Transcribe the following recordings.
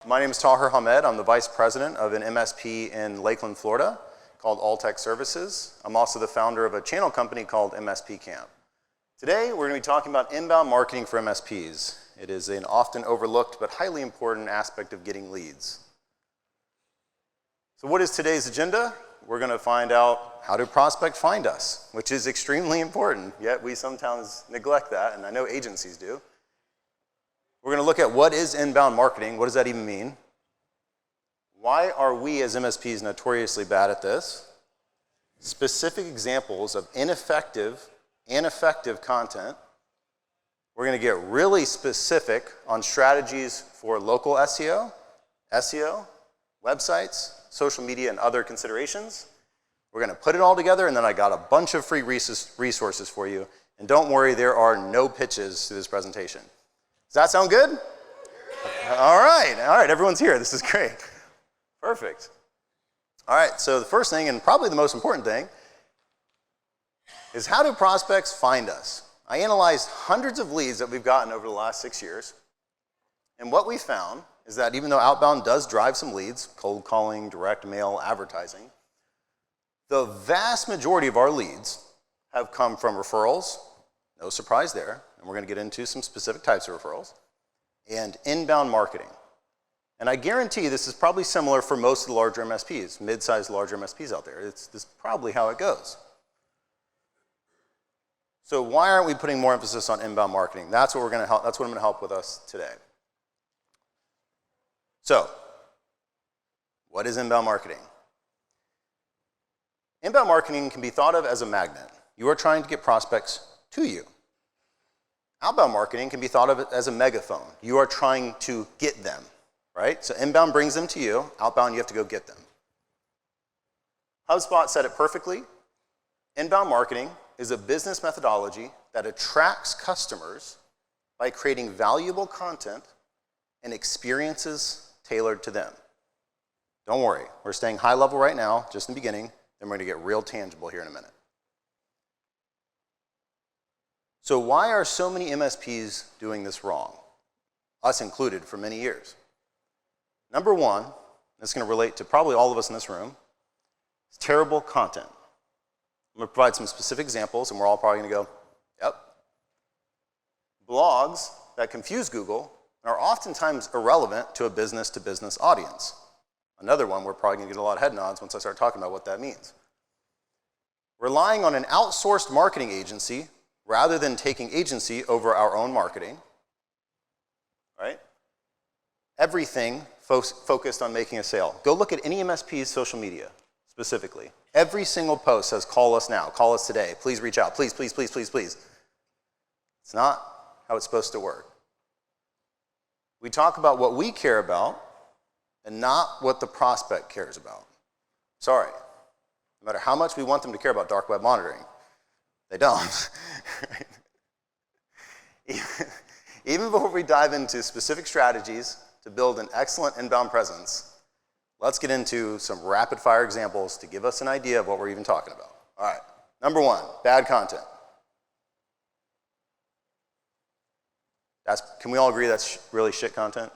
My name is Taher Hamid. I'm the Vice President of an MSP in Lakeland, Florida, called All Tech Services. I'm also the founder of a channel company called MSP Camp. Today, we're going to be talking about inbound marketing for MSPs. It is an often overlooked but highly important aspect of getting leads. So what is today's agenda? We're going to find out how do prospects find us, which is extremely important, yet we sometimes neglect that, and I know agencies do. We're going to look at what is inbound marketing, what does that even mean? Why are we as MSPs notoriously bad at this? Specific examples of ineffective and effective content. We're going to get really specific on strategies for local SEO, websites, social media, and other considerations. We're going to put it all together, and then I got a bunch of free resources for you. And don't worry, there are no pitches to this presentation. Does that sound good? All right, everyone's here. This is great. Perfect. All right, so the first thing, and probably the most important thing, is how do prospects find us? I analyzed hundreds of leads that we've gotten over the last 6 years, and what we found is that even though outbound does drive some leads, cold calling, direct mail, advertising, the vast majority of our leads have come from referrals, no surprise there, and we're going to get into some specific types of referrals, and inbound marketing. And I guarantee this is probably similar for most of the larger MSPs, mid-sized larger MSPs out there. This is probably how it goes. So why aren't we putting more emphasis on inbound marketing? That's what I'm going to help with us today. So, what is inbound marketing? Inbound marketing can be thought of as a magnet. You are trying to get prospects to you. Outbound marketing can be thought of as a megaphone. You are trying to get them, right? So inbound brings them to you. Outbound, you have to go get them. HubSpot said it perfectly. Inbound marketing is a business methodology that attracts customers by creating valuable content and experiences tailored to them. Don't worry, we're staying high level right now, just in the beginning, then we're going to get real tangible here in a minute. So why are so many MSPs doing this wrong? Us included for many years. Number one, this is going to relate to probably all of us in this room, is terrible content. I'm going to provide some specific examples, and we're all probably going to go, yep. Blogs that confuse Google are oftentimes irrelevant to a business-to-business audience. Another one, we're probably going to get a lot of head nods once I start talking about what that means. Relying on an outsourced marketing agency rather than taking agency over our own marketing, right? Everything focused on making a sale. Go look at any MSP's social media, specifically. Every single post says, call us now, call us today, please reach out, please, please, please, please, please. It's not how it's supposed to work. We talk about what we care about and not what the prospect cares about. Sorry. No matter how much we want them to care about dark web monitoring, they don't. Even before we dive into specific strategies to build an excellent inbound presence, let's get into some rapid fire examples to give us an idea of what we're even talking about. All right, number one, bad content. Can we all agree that's really shit content?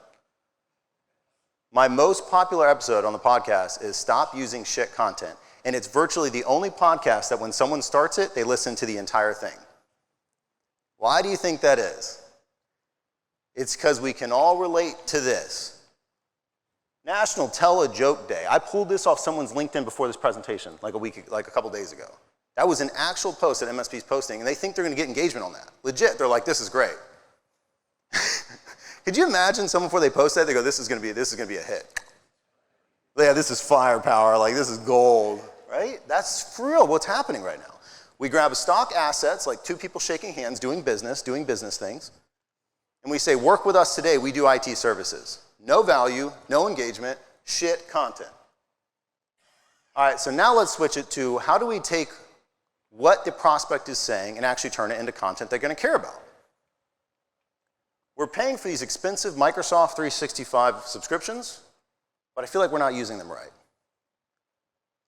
My most popular episode on the podcast is Stop Using Shit Content. And it's virtually the only podcast that when someone starts it, they listen to the entire thing. Why do you think that is? It's because we can all relate to this. National Tell a Joke Day. I pulled this off someone's LinkedIn before this presentation, like a couple days ago. That was an actual post that MSP's posting, and they think they're going to get engagement on that. Legit, they're like, this is great. Could you imagine someone before they post that, they go, this is going to be a hit. Yeah, this is firepower, like this is gold, right? That's for real what's happening right now. We grab stock assets, like two people shaking hands, doing business things, and we say, work with us today, we do IT services. No value, no engagement, shit content. All right, so now let's switch it to how do we take what the prospect is saying and actually turn it into content they're going to care about. We're paying for these expensive Microsoft 365 subscriptions, but I feel like we're not using them right.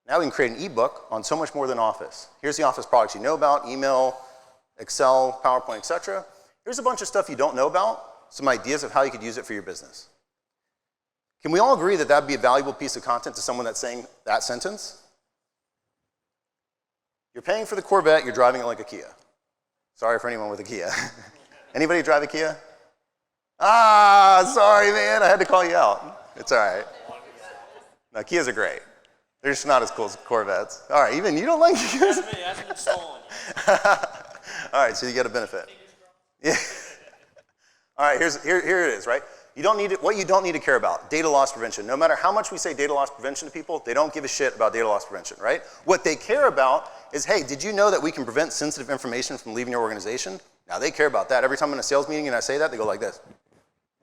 Now we can create an ebook on so much more than Office. Here's the Office products you know about, email, Excel, PowerPoint, etc. Here's a bunch of stuff you don't know about, some ideas of how you could use it for your business. Can we all agree that that would be a valuable piece of content to someone that's saying that sentence? You're paying for the Corvette, you're driving it like a Kia. Sorry for anyone with a Kia. Anybody drive a Kia? Ah, sorry, man, I had to call you out. It's all right. No, Kias are great. They're just not as cool as Corvettes. All right, even you don't like Kias? It hasn't been stolen. All right, so you get a benefit. Yeah. All right, here it is, right? What you don't need to care about, data loss prevention. No matter how much we say data loss prevention to people, they don't give a shit about data loss prevention, right? What they care about is, hey, did you know that we can prevent sensitive information from leaving your organization? Now they care about that. Every time I'm in a sales meeting and I say that, they go like this.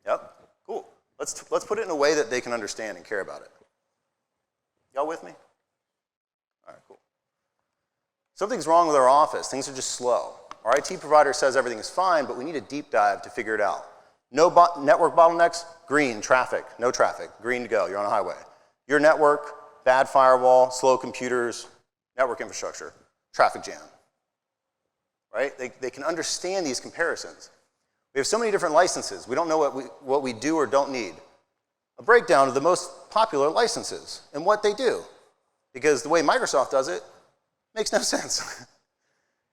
Yep, cool. Let's put it in a way that they can understand and care about it. Y'all with me? All right, cool. Something's wrong with our office. Things are just slow. Our IT provider says everything is fine, but we need a deep dive to figure it out. No network bottlenecks, green, traffic, no traffic, green to go, you're on a highway. Your network, bad firewall, slow computers, network infrastructure, traffic jam, right? They can understand these comparisons. We have so many different licenses. We don't know what we do or don't need. A breakdown of the most popular licenses and what they do. Because the way Microsoft does it makes no sense.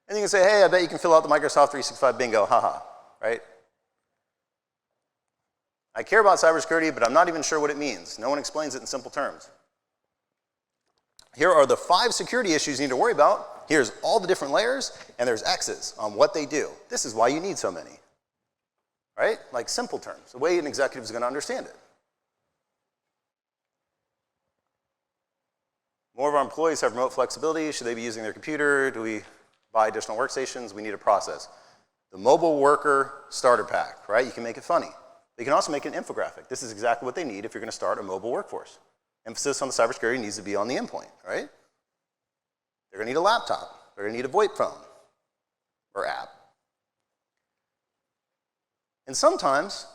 And you can say, hey, I bet you can fill out the Microsoft 365 bingo, haha, right? I care about cybersecurity, but I'm not even sure what it means. No one explains it in simple terms. Here are the 5 security issues you need to worry about. Here's all the different layers, and there's X's on what they do. This is why you need so many, right? Like simple terms, the way an executive is going to understand it. More of our employees have remote flexibility. Should they be using their computer? Do we buy additional workstations? We need a process. The mobile worker starter pack, right? You can make it funny. They can also make an infographic. This is exactly what they need if you're going to start a mobile workforce. Emphasis on the cybersecurity needs to be on the endpoint, right? They're going to need a laptop. They're going to need a VoIP phone or app. And sometimes,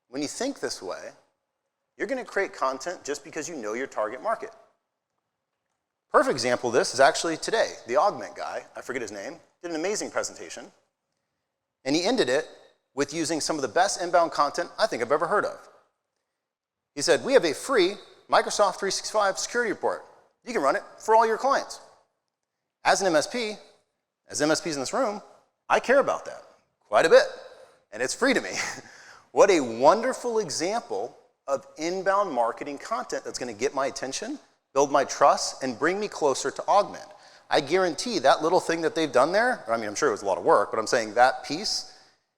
when you think this way, you're going to create content just because you know your target market. Perfect example of this is actually today. The Augment guy, I forget his name, did an amazing presentation. And he ended it with using some of the best inbound content I think I've ever heard of. He said, we have a free Microsoft 365 security report. You can run it for all your clients. As an MSP, as MSPs in this room, I care about that quite a bit, and it's free to me. What a wonderful example of inbound marketing content that's going to get my attention, build my trust, and bring me closer to Augment. I guarantee that little thing that they've done there, I mean, I'm sure it was a lot of work, but I'm saying that piece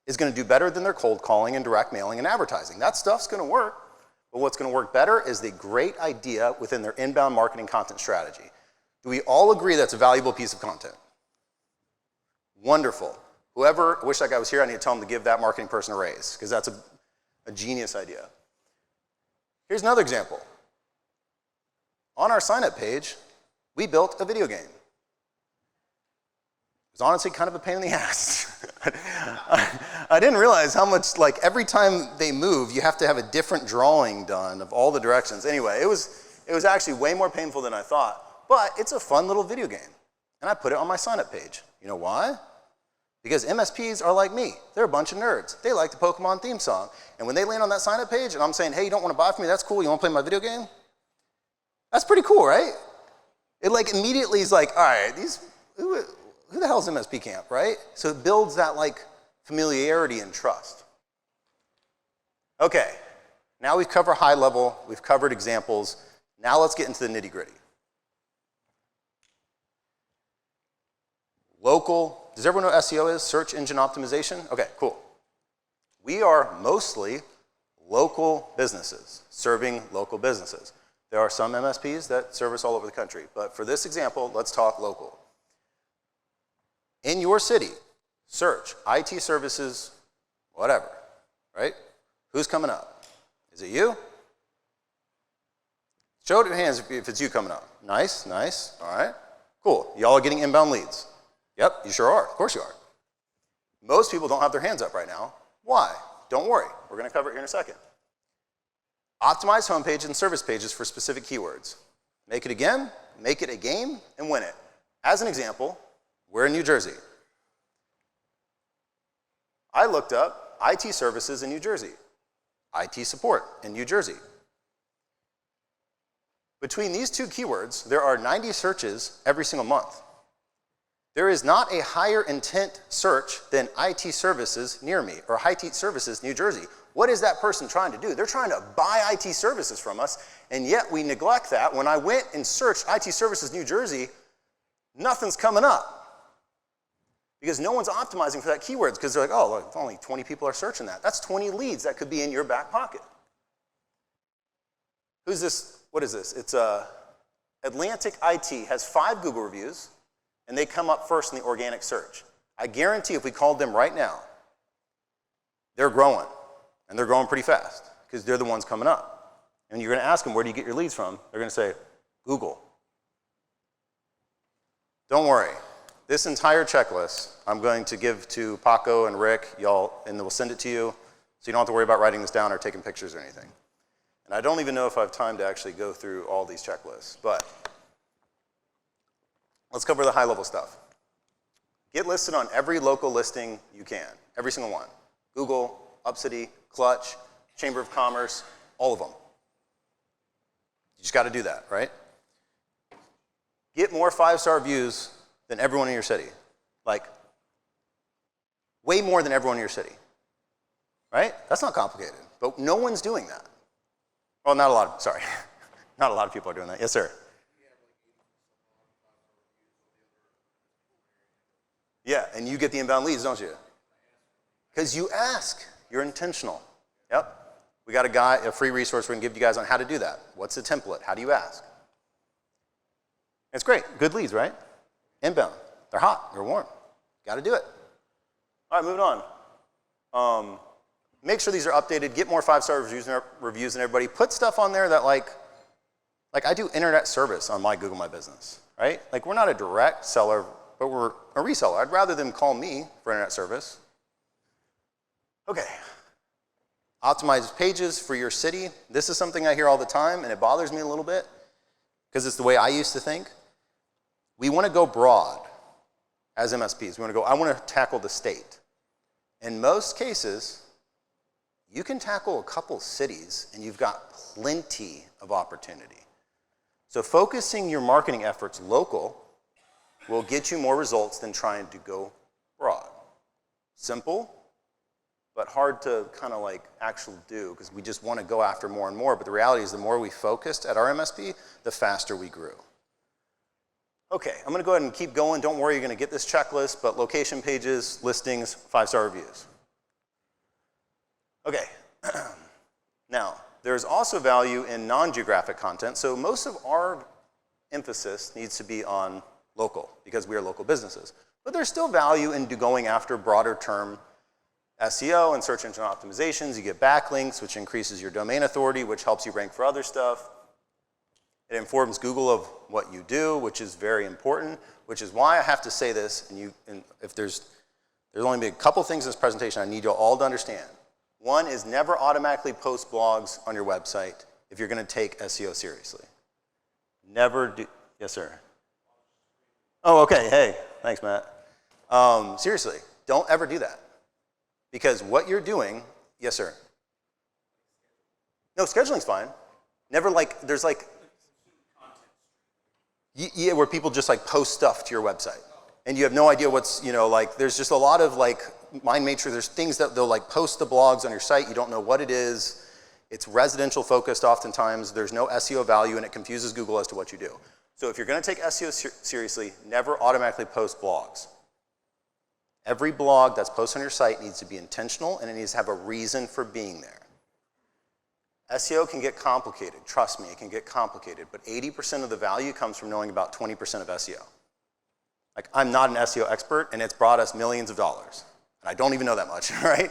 is going to do better than their cold calling and direct mailing and advertising. That stuff's going to work, but what's going to work better is the great idea within their inbound marketing content strategy. Do we all agree that's a valuable piece of content? Wonderful. Whoever, I wish that guy was here, I need to tell him to give that marketing person a raise, because that's a genius idea. Here's another example. On our sign-up page, we built a video game. It was honestly kind of a pain in the ass. I didn't realize how much, like, every time they move, you have to have a different drawing done of all the directions. Anyway, it was actually way more painful than I thought, but it's a fun little video game. And I put it on my sign-up page. You know why? Because MSPs are like me. They're a bunch of nerds. They like the Pokemon theme song. And when they land on that sign-up page and I'm saying, hey, you don't want to buy from me? That's cool. You want to play my video game? That's pretty cool, right? It like immediately is like, all right, who the hell's MSP camp, right? So it builds that like familiarity and trust. Okay, now we've covered high level, we've covered examples. Now let's get into the nitty gritty. Local, does everyone know what SEO is? Search engine optimization? Okay, cool. We are mostly local businesses, serving local businesses. There are some MSPs that service all over the country, but for this example, let's talk local. In your city, search IT services, whatever, right? Who's coming up? Is it you? Show your hands if it's you coming up. Nice, nice, all right. Cool, y'all are getting inbound leads. Yep, you sure are, of course you are. Most people don't have their hands up right now. Why? Don't worry, we're gonna cover it here in a second. Optimize homepage and service pages for specific keywords. Make it again, make it a game, and win it. As an example, we're in New Jersey. I looked up IT services in New Jersey. IT support in New Jersey. Between these two keywords, there are 90 searches every single month. There is not a higher intent search than IT services near me or IT services New Jersey. What is that person trying to do? They're trying to buy IT services from us, and yet we neglect that. When I went and searched IT services New Jersey, nothing's coming up because no one's optimizing for that keyword because they're like, oh, look, only 20 people are searching that. That's 20 leads that could be in your back pocket. Who's this? What is this? It's Atlantic IT has 5 Google reviews, and they come up first in the organic search. I guarantee if we called them right now, they're growing, and they're growing pretty fast because they're the ones coming up. And you're going to ask them, where do you get your leads from? They're going to say, Google. Don't worry. This entire checklist I'm going to give to Paco and Rick, y'all, and we'll send it to you so you don't have to worry about writing this down or taking pictures or anything. And I don't even know if I have time to actually go through all these checklists, but let's cover the high-level stuff. Get listed on every local listing you can, every single one. Google, UpCity, Clutch, Chamber of Commerce, all of them. You just got to do that, right? Get more 5-star reviews than everyone in your city. Like, way more than everyone in your city, right? That's not complicated, but no one's doing that. Well, not a lot, sorry. Not a lot of people are doing that. Yes, sir. Yeah, and you get the inbound leads, don't you? Because you ask. You're intentional. Yep. We got a free resource we're going to give you guys on how to do that. What's the template? How do you ask? It's great. Good leads, right? Inbound. They're hot. They're warm. Got to do it. All right, moving on. Make sure these are updated. Get more 5-star reviews than everybody. Put stuff on there that like I do internet service on my Google My Business, right? Like we're not a direct seller, but we're a reseller. I'd rather them call me for internet service. Okay. Optimize pages for your city. This is something I hear all the time, and it bothers me a little bit because it's the way I used to think. We want to go broad as MSPs. I want to tackle the state. In most cases, you can tackle a couple cities, and you've got plenty of opportunity. So focusing your marketing efforts local will get you more results than trying to go broad. Simple, but hard to kind of like actually do because we just want to go after more and more. But the reality is the more we focused at our MSP, the faster we grew. Okay, I'm going to go ahead and keep going. Don't worry, you're going to get this checklist, but location pages, listings, 5-star reviews. Okay, now, there's also value in non-geographic content, so most of our emphasis needs to be on local, because we are local businesses. But there's still value in going after broader term SEO and search engine optimizations. You get backlinks, which increases your domain authority, which helps you rank for other stuff. It informs Google of what you do, which is very important, which is why I have to say this, and if there's only be a couple things in this presentation I need you all to understand. One is never automatically post blogs on your website if you're going to take SEO seriously. Never do. Yes, sir. Oh, okay. Hey, thanks, Matt. Seriously, don't ever do that. Because what you're doing, yes, sir. No, scheduling's fine. Never there's yeah, where people just post stuff to your website. And you have no idea what's, there's just a lot of mind matrix. There's things that they'll post the blogs on your site. You don't know what it is. It's residential focused oftentimes. There's no SEO value and it confuses Google as to what you do. So if you're going to take SEO seriously, never automatically post blogs. Every blog that's posted on your site needs to be intentional and it needs to have a reason for being there. SEO can get complicated. Trust me, it can get complicated. But 80% of the value comes from knowing about 20% of SEO. I'm not an SEO expert, and it's brought us millions of dollars. And I don't even know that much, right?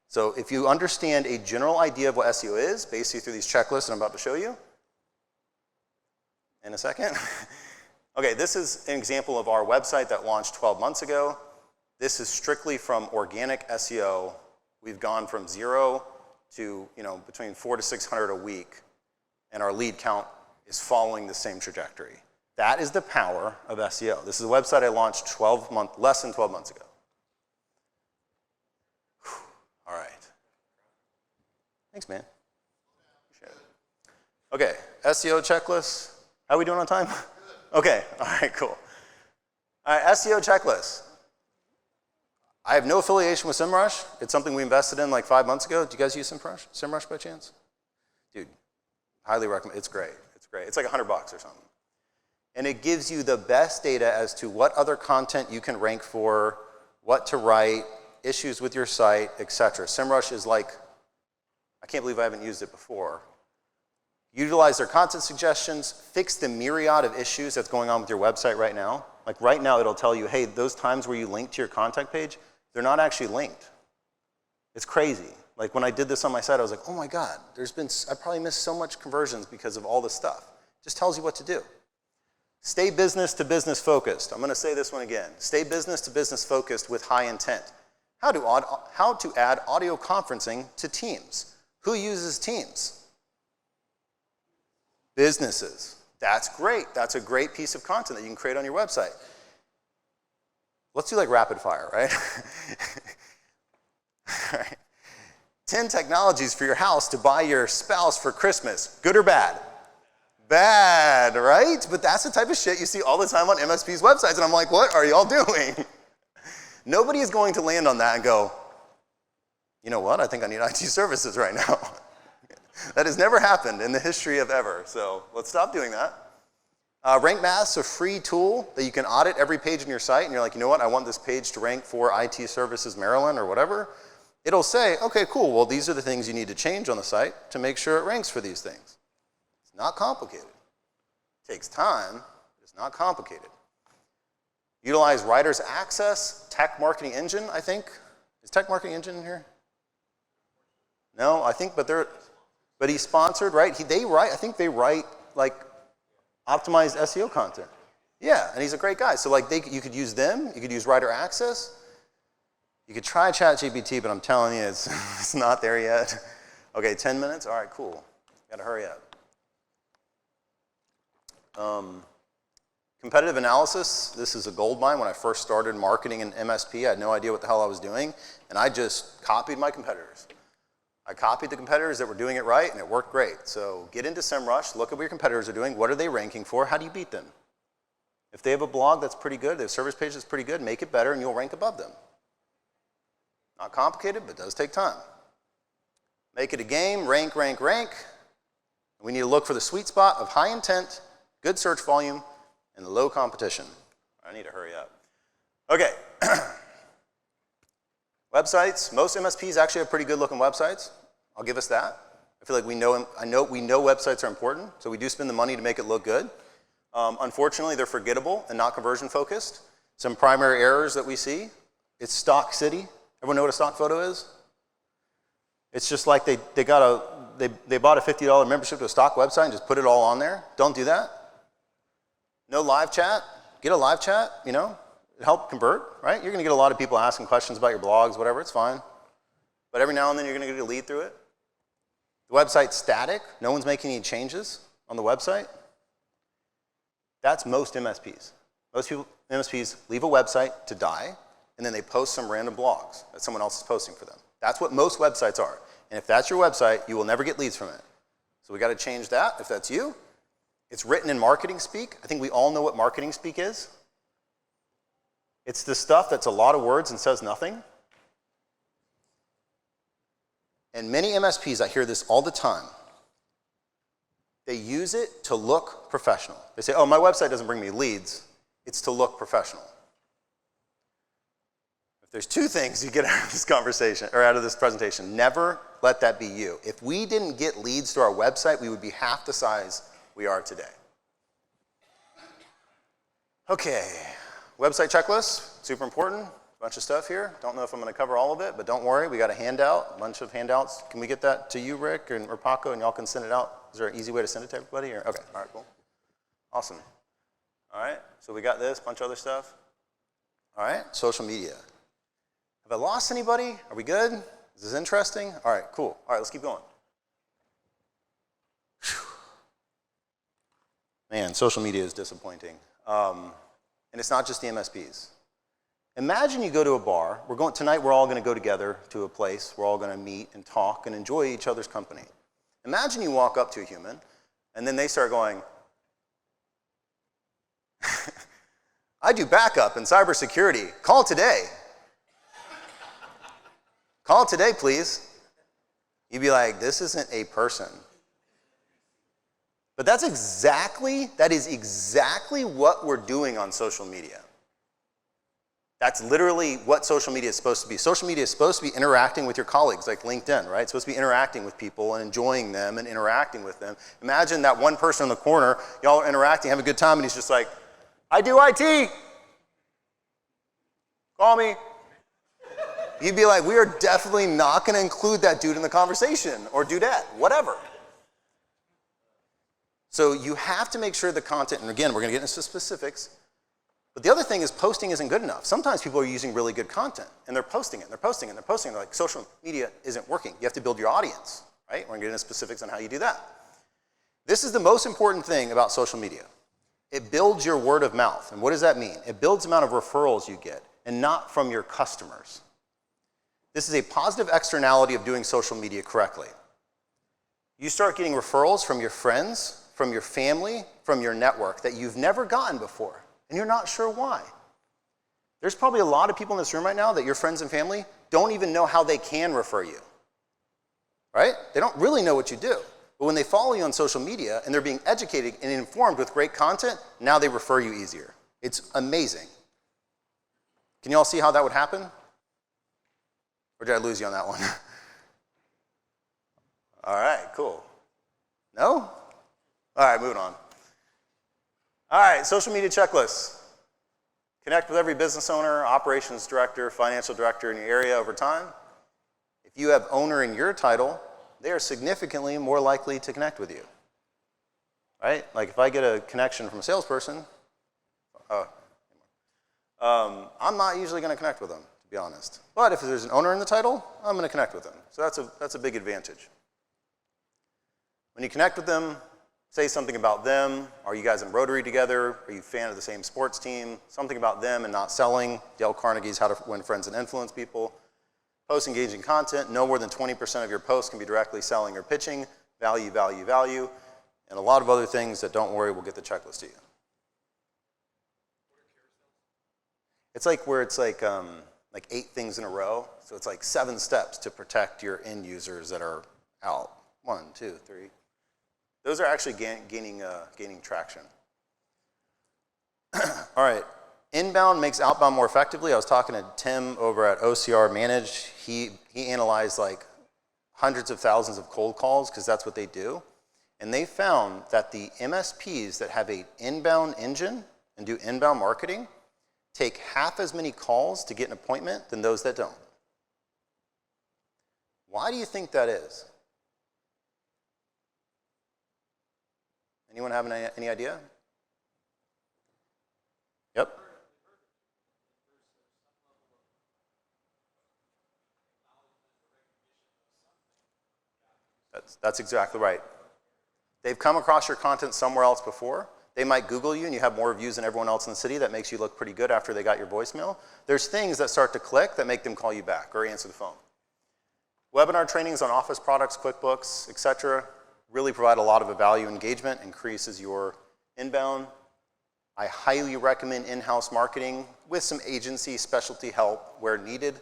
So if you understand a general idea of what SEO is, basically through these checklists that I'm about to show you in a second. Okay, this is an example of our website that launched 12 months ago. This is strictly from organic SEO. We've gone from 0 to between 400 to 600 a week, and our lead count is following the same trajectory. That is the power of SEO. This is a website I launched less than 12 months ago. All right. Thanks, man. Appreciate it. Okay, SEO checklist. How are we doing on time? Okay, all right, cool. All right, SEO checklist. I have no affiliation with SEMrush. It's something we invested in like 5 months ago. Do you guys use SEMrush by chance? Dude, highly recommend. It's great. It's great. It's like $100 or something. And it gives you the best data as to what other content you can rank for, what to write, issues with your site, etc. SEMrush is like, I can't believe I haven't used it before. Utilize their content suggestions, fix the myriad of issues that's going on with your website right now. Like right now, it'll tell you, hey, those times where you link to your contact page, they're not actually linked. It's crazy. Like when I did this on my site, I was like, oh my God, I probably missed so much conversions because of all this stuff. It just tells you what to do. Stay business to business focused. I'm going to say this one again. Stay business to business focused with high intent. How to add audio conferencing to Teams. Who uses Teams? Businesses. That's great. That's a great piece of content that you can create on your website. Let's do like rapid fire, right? All right. 10 technologies for your house to buy your spouse for Christmas. Good or bad? Bad, right? But that's the type of shit you see all the time on MSPs' websites, and I'm like, what are y'all doing? Nobody is going to land on that and go, you know what? I think I need IT services right now. That has never happened in the history of ever, so let's stop doing that. Rank Math's a free tool that you can audit every page in your site, and you're like, you know what, I want this page to rank for IT Services Maryland or whatever. It'll say, okay, cool, well, these are the things you need to change on the site to make sure it ranks for these things. It's not complicated. It takes time, but it's not complicated. Utilize Writer's Access, Tech Marketing Engine, I think. Is Tech Marketing Engine in here? No, I think, but he's sponsored, right? I think they write like optimized SEO content. Yeah, and he's a great guy. So like you could use them, you could use Writer Access, you could try ChatGPT, but I'm telling you, it's not there yet. Okay, 10 minutes? All right, cool. Gotta hurry up. Competitive analysis, this is a gold mine. When I first started marketing in MSP, I had no idea what the hell I was doing, and I just copied my competitors. I copied the competitors that were doing it right, and it worked great. So get into SEMrush, look at what your competitors are doing, what are they ranking for, how do you beat them? If they have a blog that's pretty good, they have a service page that's pretty good, make it better and you'll rank above them. Not complicated, but does take time. Make it a game, rank. We need to look for the sweet spot of high intent, good search volume, and low competition. I need to hurry up. Okay. Websites, most MSPs actually have pretty good looking websites. I'll give us that. I feel like we know websites are important, so we do spend the money to make it look good. Unfortunately, they're forgettable and not conversion focused. Some primary errors that we see, it's stock city. Everyone know what a stock photo is? It's just like they bought a $50 membership to a stock website and just put it all on there. Don't do that. No live chat. Get a live chat, help convert, right? You're gonna get a lot of people asking questions about your blogs, whatever, it's fine. But every now and then you're gonna get a lead through it. The website's static, no one's making any changes on the website. That's most MSPs. Most MSPs leave a website to die, and then they post some random blogs that someone else is posting for them. That's what most websites are. And if that's your website, you will never get leads from it. So we gotta change that if that's you. It's written in marketing speak. I think we all know what marketing speak is. It's the stuff that's a lot of words and says nothing. And many MSPs, I hear this all the time, they use it to look professional. They say, oh, my website doesn't bring me leads. It's to look professional. If there's two things you get out of this conversation, or out of this presentation, never let that be you. If we didn't get leads to our website, we would be half the size we are today. Okay. Website checklist, super important. Bunch of stuff here. Don't know if I'm going to cover all of it, but don't worry. We got a handout, a bunch of handouts. Can we get that to you, Rick, or Paco, and y'all can send it out? Is there an easy way to send it to everybody? Or? Okay, all right, cool. Awesome. All right, so we got this, bunch of other stuff. All right, social media. Have I lost anybody? Are we good? Is this interesting? All right, cool. All right, let's keep going. Whew. Man, social media is disappointing. And it's not just the MSPs. Imagine you go to a bar. Tonight we're all going to go together to a place. We're all going to meet and talk and enjoy each other's company. Imagine you walk up to a human, and then they start going, I do backup and cybersecurity. Call today. Call today, please. You'd be like, this isn't a person. But that is exactly what we're doing on social media. That's literally what social media is supposed to be. Social media is supposed to be interacting with your colleagues, like LinkedIn, right? It's supposed to be interacting with people and enjoying them and interacting with them. Imagine that one person in the corner, y'all are interacting, have a good time, and he's just like, I do IT. Call me. You'd be like, we are definitely not going to include that dude in the conversation, or dudette, whatever. So you have to make sure the content, and again, we're going to get into specifics, but the other thing is posting isn't good enough. Sometimes people are using really good content, and they're posting it, and they're posting it, and they're posting it. They're like, social media isn't working. You have to build your audience, right? We're going to get into specifics on how you do that. This is the most important thing about social media. It builds your word of mouth. And what does that mean? It builds the amount of referrals you get, and not from your customers. This is a positive externality of doing social media correctly. You start getting referrals from your friends, from your family, from your network that you've never gotten before, and you're not sure why. There's probably a lot of people in this room right now that your friends and family don't even know how they can refer you, right? They don't really know what you do. But when they follow you on social media and they're being educated and informed with great content, now they refer you easier. It's amazing. Can you all see how that would happen? Or did I lose you on that one? All right, cool. No? All right, moving on. All right, social media checklists. Connect with every business owner, operations director, financial director in your area over time. If you have owner in your title, they are significantly more likely to connect with you. Right? Like if I get a connection from a salesperson, I'm not usually going to connect with them, to be honest. But if there's an owner in the title, I'm going to connect with them. So that's a big advantage. When you connect with them, say something about them. Are you guys in Rotary together? Are you a fan of the same sports team? Something about them and not selling. Dale Carnegie's How to Win Friends and Influence People. Post engaging content. No more than 20% of your posts can be directly selling or pitching. Value, value, value. And a lot of other things that, don't worry, we'll get the checklist to you. It's like where it's like 8 things in a row. So it's like 7 steps to protect your end users that are out. 1, 2, 3. Those are actually gaining traction. All right, inbound makes outbound more effectively. I was talking to Tim over at OCR Manage. He analyzed like hundreds of thousands of cold calls because that's what they do. And they found that the MSPs that have an inbound engine and do inbound marketing take half as many calls to get an appointment than those that don't. Why do you think that is? Anyone have any idea? Yep. That's exactly right. They've come across your content somewhere else before. They might Google you and you have more views than everyone else in the city. That makes you look pretty good after they got your voicemail. There's things that start to click that make them call you back or answer the phone. Webinar trainings on Office products, QuickBooks, etc. really provide a lot of value. Engagement increases your inbound. I highly recommend in-house marketing with some agency specialty help where needed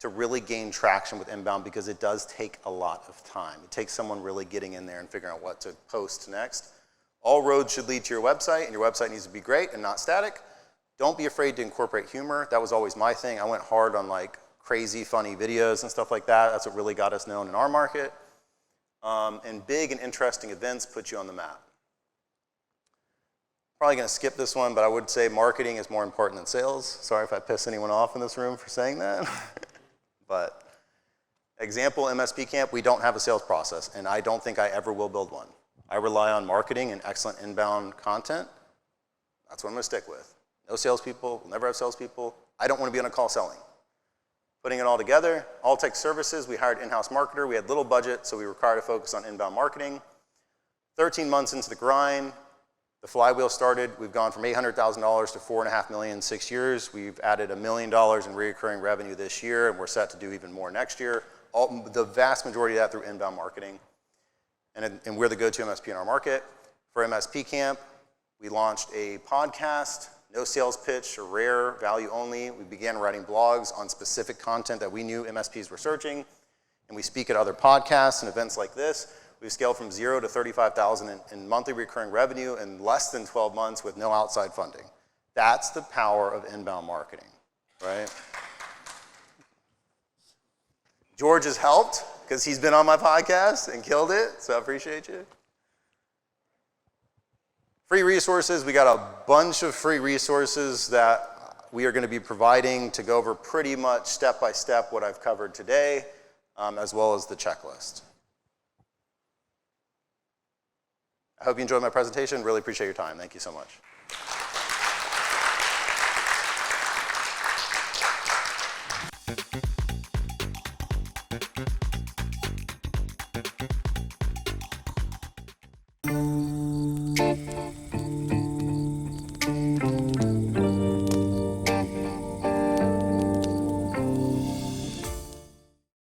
to really gain traction with inbound because it does take a lot of time. It takes someone really getting in there and figuring out what to post next. All roads should lead to your website, and your website needs to be great and not static. Don't be afraid to incorporate humor. That was always my thing. I went hard on like crazy, funny videos and stuff like that. That's what really got us known in our market. And big and interesting events put you on the map. Probably going to skip this one, but I would say marketing is more important than sales. Sorry if I piss anyone off in this room for saying that. But example, MSP Camp, we don't have a sales process, and I don't think I ever will build one. I rely on marketing and excellent inbound content. That's what I'm going to stick with. No salespeople, we'll never have salespeople. I don't want to be on a call selling. Putting it all together, all tech services, we hired in-house marketer. We had little budget, so we were required to focus on inbound marketing. 13 months into the grind, The flywheel started, we've gone from $800,000 to $4.5 million in 6 years. We've added $1 million in recurring revenue this year, and we're set to do even more next year. The vast majority of that through inbound marketing. And we're the go-to MSP in our market. For MSP Camp, we launched a podcast, no sales pitch, or rare, value only. We began writing blogs on specific content that we knew MSPs were searching, and we speak at other podcasts and events like this. We've scaled from 0 to 35,000 in monthly recurring revenue in less than 12 months with no outside funding. That's the power of inbound marketing, right? George has helped because he's been on my podcast and killed it, so I appreciate you. Free resources, we got a bunch of free resources that we are going to be providing to go over pretty much step by step what I've covered today, as well as the checklist. I hope you enjoyed my presentation. Really appreciate your time. Thank you so much.